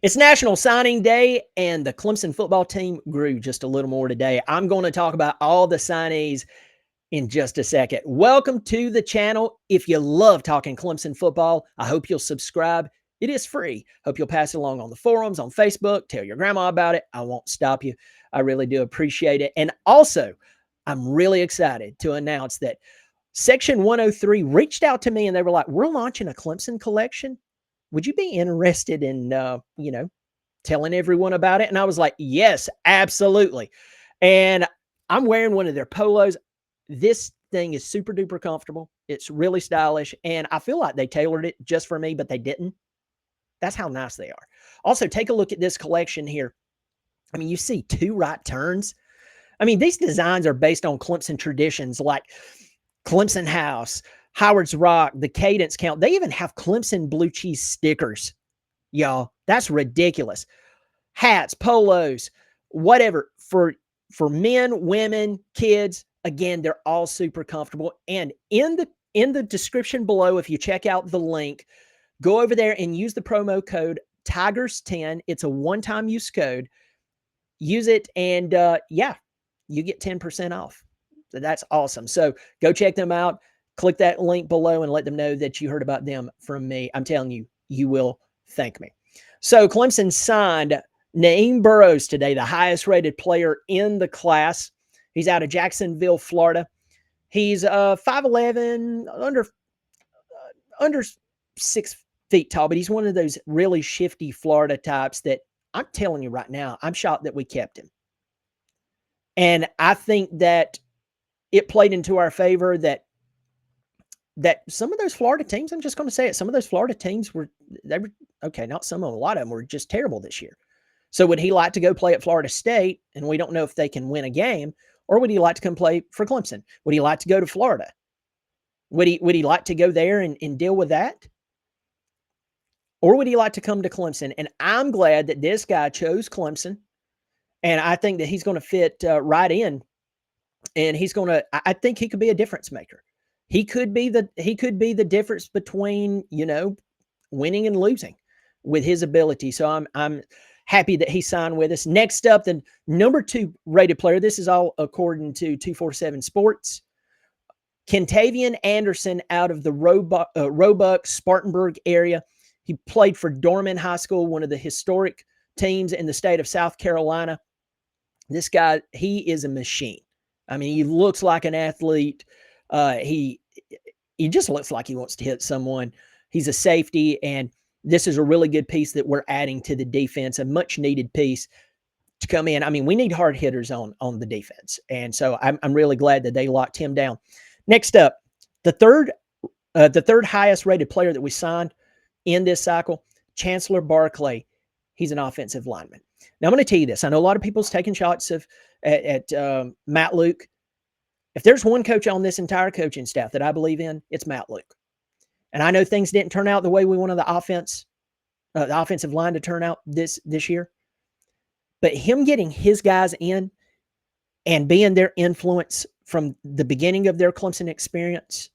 It's National Signing Day, and the Clemson football team grew just a little more today. I'm going to talk about all the signees in just a second. Welcome to the channel. If you love talking Clemson football, I hope you'll subscribe. It is free. Hope you'll pass it along on the forums, on Facebook, tell your grandma about it. I won't stop you. I really do appreciate it. And also, I'm really excited to announce that Section 103 reached out to me and they were like, we're launching a Clemson collection. Would you be interested in, telling everyone about it? And I was like, yes, absolutely. And I'm wearing one of their polos. This thing is super duper comfortable. It's really stylish. And I feel like they tailored it just for me, but they didn't. That's how nice they are. Also, take a look at this collection here. I mean, you see two right turns. I mean, these designs are based on Clemson traditions like Clemson House, Howard's Rock, the Cadence Count. They even have Clemson blue cheese stickers, y'all. That's ridiculous. Hats, polos, whatever for men, women, kids. Again, they're all super comfortable. And in the description below, if you check out the link, go over there and use the promo code Tigers10. It's a one-time use code. Use it, and yeah, you get 10% off. So that's awesome. So go check them out. Click that link below and let them know that you heard about them from me. I'm telling you, you will thank me. So Clemson signed Naeem Burrows today, the highest rated player in the class. He's out of Jacksonville, Florida. He's 5'11", under 6 feet tall, but he's one of those really shifty Florida types that I'm telling you right now, I'm shocked that we kept him. And I think that it played into our favor that some of those Florida teams, I'm just going to say it, some of those Florida teams were okay, not some of them, a lot of them were just terrible this year. So would he like to go play at Florida State, and we don't know if they can win a game, or would he like to come play for Clemson? Would he like to go to Florida? Would he like to go there and deal with that? Or would he like to come to Clemson? And I'm glad that this guy chose Clemson, and I think that he's going to fit right in, and I think he could be a difference maker. He could be the difference between, winning and losing with his ability. So I'm happy that he signed with us. Next up, the number 2 rated player. This is all according to 247 Sports. Kentavian Anderson out of the Roebuck, Spartanburg area. He played for Dorman High School, one of the historic teams in the state of South Carolina. This guy, he is a machine. I mean, he looks like an athlete. He just looks like he wants to hit someone. He's a safety, and this is a really good piece that we're adding to the defense, a much-needed piece to come in. I mean, we need hard hitters on the defense, and so I'm really glad that they locked him down. Next up, the third highest-rated player that we signed in this cycle, Chancellor Barclay. He's an offensive lineman. Now, I'm going to tell you this. I know a lot of people's taking shots at Matt Luke. If there's one coach on this entire coaching staff that I believe in, it's Matt Luke. And I know things didn't turn out the way we wanted the offensive line to turn out this year. But him getting his guys in and being their influence from the beginning of their Clemson experience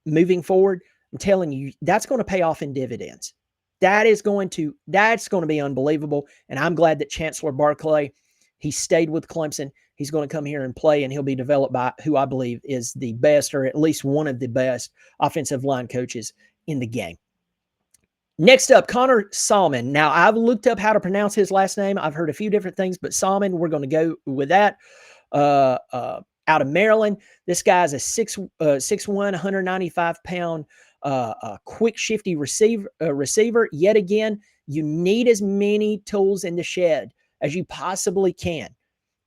moving forward, I'm telling you, that's going to pay off in dividends. That's going to be unbelievable. And I'm glad that Chancellor Barclay, he stayed with Clemson. He's going to come here and play, and he'll be developed by who I believe is the best, or at least one of the best offensive line coaches in the game. Next up, Connor Salmon. Now, I've looked up how to pronounce his last name. I've heard a few different things, but Salmon, we're going to go with that. Out of Maryland, this guy's a 6'1", 195-pound, quick, shifty receiver. Yet again, you need as many tools in the shed as you possibly can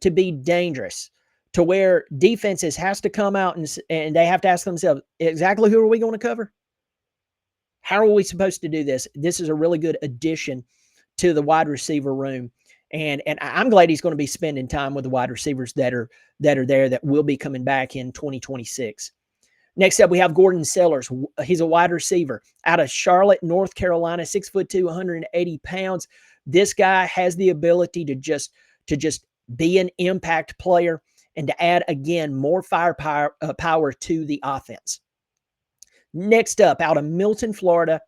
to be dangerous, to where defenses has to come out and they have to ask themselves, exactly who are we going to cover? How are we supposed to do this? This is a really good addition to the wide receiver room. And I'm glad he's going to be spending time with the wide receivers that are there that will be coming back in 2026. Next up, we have Gordon Sellers. He's a wide receiver out of Charlotte, North Carolina, 6'2", 180 pounds. This guy has the ability to just be an impact player and to add, again, more firepower power to the offense. Next up, out of Milton, Florida,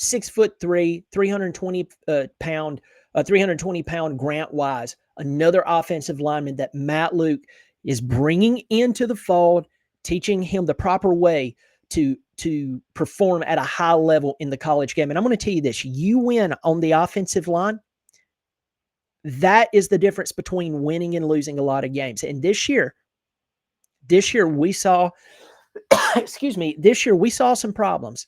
6'3", 320 pound Grant Wise, another offensive lineman that Matt Luke is bringing into the fold, teaching him the proper way to perform at a high level in the college game. And I'm going to tell you this: you win on the offensive line, that is the difference between winning and losing a lot of games. And this year we saw, this year we saw some problems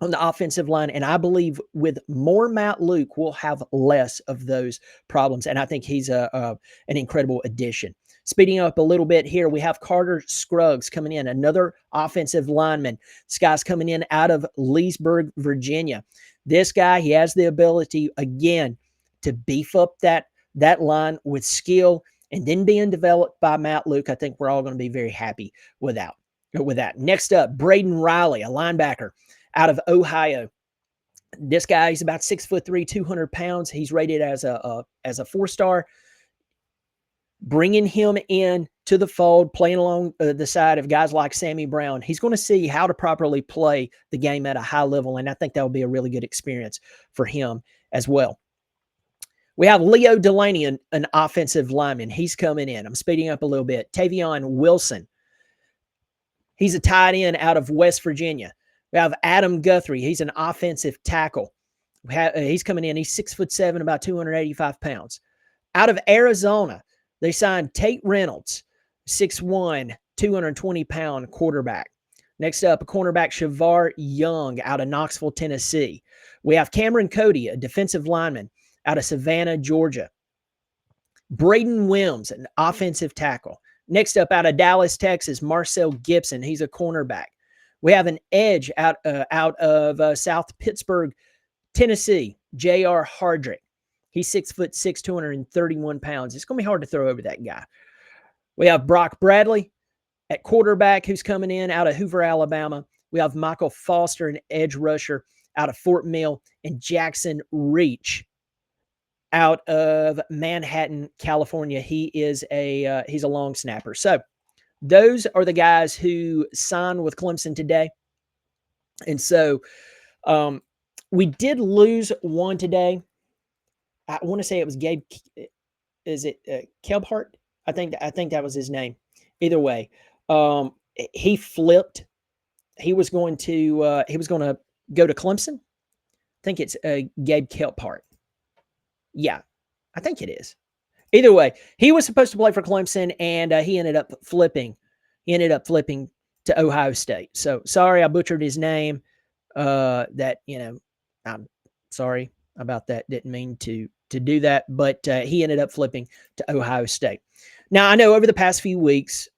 on the offensive line, and I believe with more Matt Luke, we'll have less of those problems. And I think he's an incredible addition. Speeding up a little bit here, we have Carter Scruggs coming in, another offensive lineman. This guy's coming in out of Leesburg, Virginia. This guy, he has the ability, again, to beef up that line with skill, and then being developed by Matt Luke. I think we're all going to be very happy with that. Next up, Braden Riley, a linebacker out of Ohio. This guy, he's about 6'3", 200 pounds. He's rated as a 4-star. Bringing him in to the fold, playing along the side of guys like Sammy Brown, he's going to see how to properly play the game at a high level, and I think that will be a really good experience for him as well. We have Leo Delaney, an offensive lineman. He's coming in. I'm speeding up a little bit. Tavion Wilson, he's a tight end out of West Virginia. We have Adam Guthrie. He's an offensive tackle. He's coming in. He's 6'7", about 285 pounds. Out of Arizona, they signed Tate Reynolds, 6'1", 220-pound quarterback. Next up, a cornerback, Shavar Young out of Knoxville, Tennessee. We have Cameron Cody, a defensive lineman out of Savannah, Georgia. Braden Williams, an offensive tackle. Next up, out of Dallas, Texas, Marcel Gibson. He's a cornerback. We have an edge out of South Pittsburgh, Tennessee, J.R. Hardrick. He's 6'6", 231 pounds. It's going to be hard to throw over that guy. We have Brock Bradley at quarterback, who's coming in out of Hoover, Alabama. We have Michael Foster, an edge rusher out of Fort Mill, and Jackson Reach out of Manhattan, California. He's a long snapper. So those are the guys who signed with Clemson today. And so we did lose one today. I want to say it was Gabe. Is it Kelbhart? I think that was his name. Either way, he flipped. He was going to go to Clemson. I think it's Gabe Kelbhart. Yeah, I think it is. Either way, he was supposed to play for Clemson, and he ended up flipping. He ended up flipping to Ohio State. So sorry, I butchered his name. I'm sorry about that. Didn't mean to do that, but he ended up flipping to Ohio State. Now, I know over the past few weeks,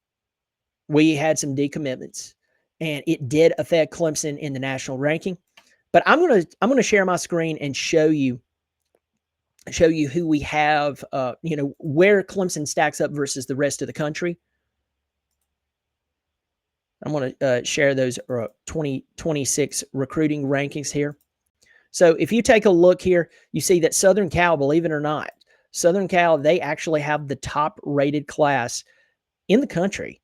we had some decommitments, and it did affect Clemson in the national ranking. But I'm gonna share my screen and show you who we have, where Clemson stacks up versus the rest of the country. I'm going to share those 2026 recruiting rankings here. So if you take a look here, you see that Southern Cal, believe it or not, Southern Cal, they actually have the top rated class in the country.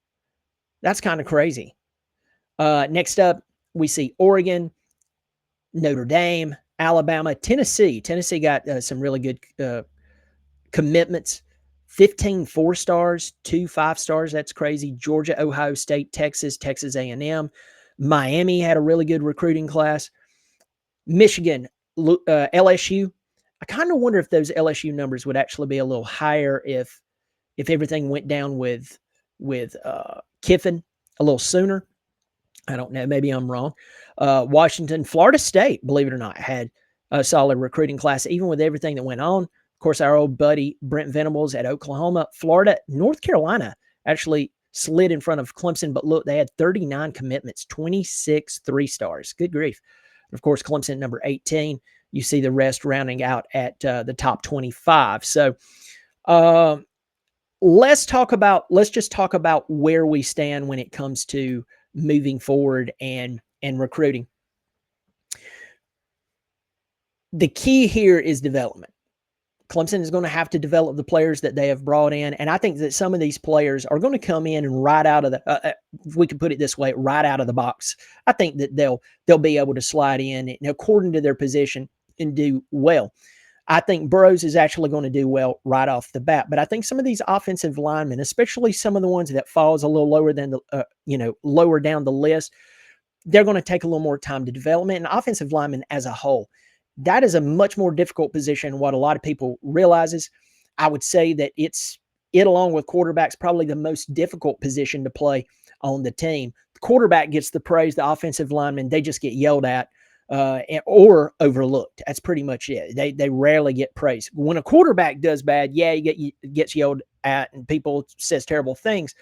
That's kind of crazy. Next up, we see Oregon, Notre Dame, Alabama, Tennessee. Tennessee got some really good commitments. 15 4-stars, 2 5-stars. That's crazy. Georgia, Ohio State, Texas A&M. Miami had a really good recruiting class. Michigan, LSU. I kind of wonder if those LSU numbers would actually be a little higher if everything went down with Kiffin a little sooner. I don't know. Maybe I'm wrong. Washington, Florida State, believe it or not, had a solid recruiting class, even with everything that went on. Of course, our old buddy Brent Venables at Oklahoma. Florida, North Carolina actually slid in front of Clemson, but look, they had 39 commitments, 26 3-stars. Good grief. And of course, Clemson, number 18. You see the rest rounding out at the top 25. So let's just talk about where we stand when it comes to moving forward and recruiting. The key here is development. Clemson is going to have to develop the players that they have brought in. And I think that some of these players are going to come in and right out of the, if we could put it this way, right out of the box. I think that they'll be able to slide in and according to their position and do well. I think Burrows is actually going to do well right off the bat. But I think some of these offensive linemen, especially some of the ones that falls a little lower than the, lower down the list, they're going to take a little more time to development. And offensive linemen as a whole, that is a much more difficult position than what a lot of people realizes. I would say that it along with quarterbacks, probably the most difficult position to play on the team. The quarterback gets the praise. The offensive linemen, they just get yelled at or overlooked. That's pretty much it. They rarely get praise. When a quarterback does bad, yeah, he gets yelled at and people says terrible things.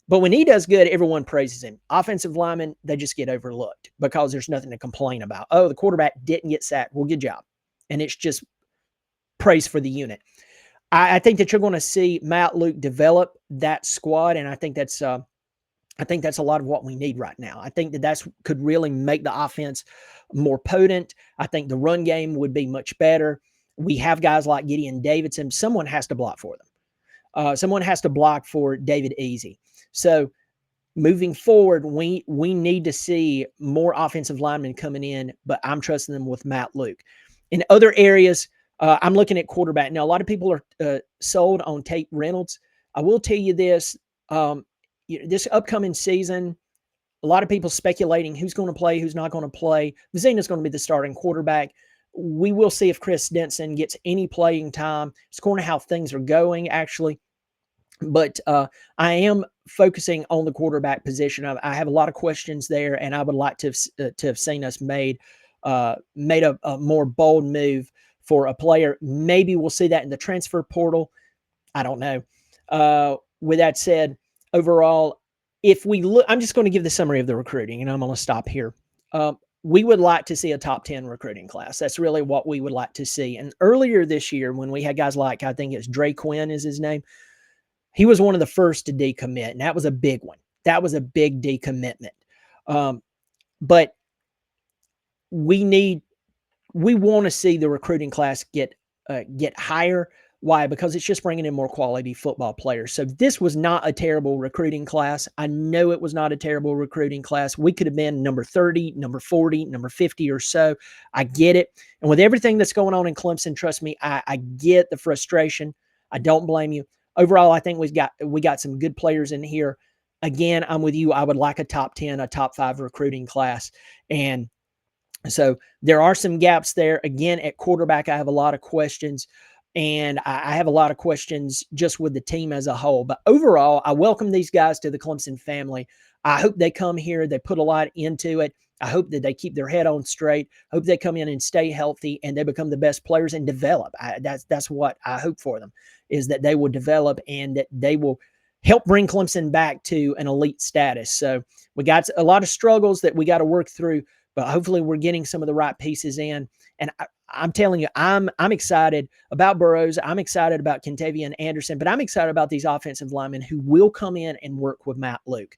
But when he does good, everyone praises him. Offensive linemen, they just get overlooked because there's nothing to complain about. Oh, the quarterback didn't get sacked. Well, good job. And it's just praise for the unit. I think that you're going to see Matt Luke develop that squad, and I think that's a lot of what we need right now. I think that could really make the offense more potent. I think the run game would be much better. We have guys like Gideon Davidson. Someone has to block for them. Someone has to block for David Easy. So moving forward, we need to see more offensive linemen coming in, but I'm trusting them with Matt Luke. In other areas, I'm looking at quarterback. Now, a lot of people are sold on Tate Reynolds. I will tell you this. This upcoming season, a lot of people speculating who's going to play, who's not going to play. Vizina's going to be the starting quarterback. We will see if Chris Denson gets any playing time. It's going to how things are going, actually. But I am focusing on the quarterback position. I have a lot of questions there, and I would like to have seen us made a more bold move for a player. Maybe we'll see that in the transfer portal. I don't know. With that said, overall, if we look, I'm just going to give the summary of the recruiting, and I'm going to stop here. We would like to see a top 10 recruiting class. That's really what we would like to see. And earlier this year, when we had guys like, I think it's Dre Quinn is his name, he was one of the first to decommit, and that was a big one. That was a big decommitment. But we want to see the recruiting class get higher. Why? Because it's just bringing in more quality football players. So this was not a terrible recruiting class. I know it was not a terrible recruiting class. We could have been number 30, number 40, number 50 or so. I get it. And with everything that's going on in Clemson, trust me, I get the frustration. I don't blame you. Overall, I think we got some good players in here. Again, I'm with you. I would like a top 10, a top 5 recruiting class. And so there are some gaps there. Again, at quarterback, I have a lot of questions. And I have a lot of questions just with the team as a whole. But overall, I welcome these guys to the Clemson family. I hope they come here. They put a lot into it. I hope that they keep their head on straight. I hope they come in and stay healthy and they become the best players and develop. That's what I hope for them, is that they will develop and that they will help bring Clemson back to an elite status. So we got a lot of struggles that we got to work through, but hopefully we're getting some of the right pieces in. And I'm telling you, I'm excited about Burrows. I'm excited about Kentavious Anderson, but I'm excited about these offensive linemen who will come in and work with Matt Luke.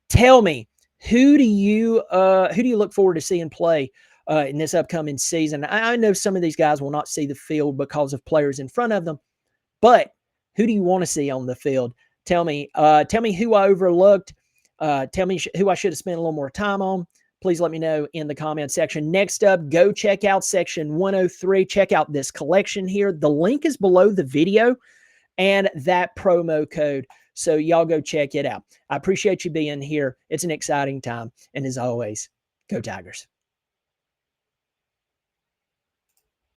Tell me, who do you look forward to seeing play in this upcoming season? I know some of these guys will not see the field because of players in front of them, but who do you want to see on the field? Tell me who I overlooked. Tell me who I should have spent a little more time on. Please let me know in the comment section. Next up, go check out section 103. Check out this collection here. The link is below the video and that promo code. So y'all go check it out. I appreciate you being here. It's an exciting time. And as always, go Tigers.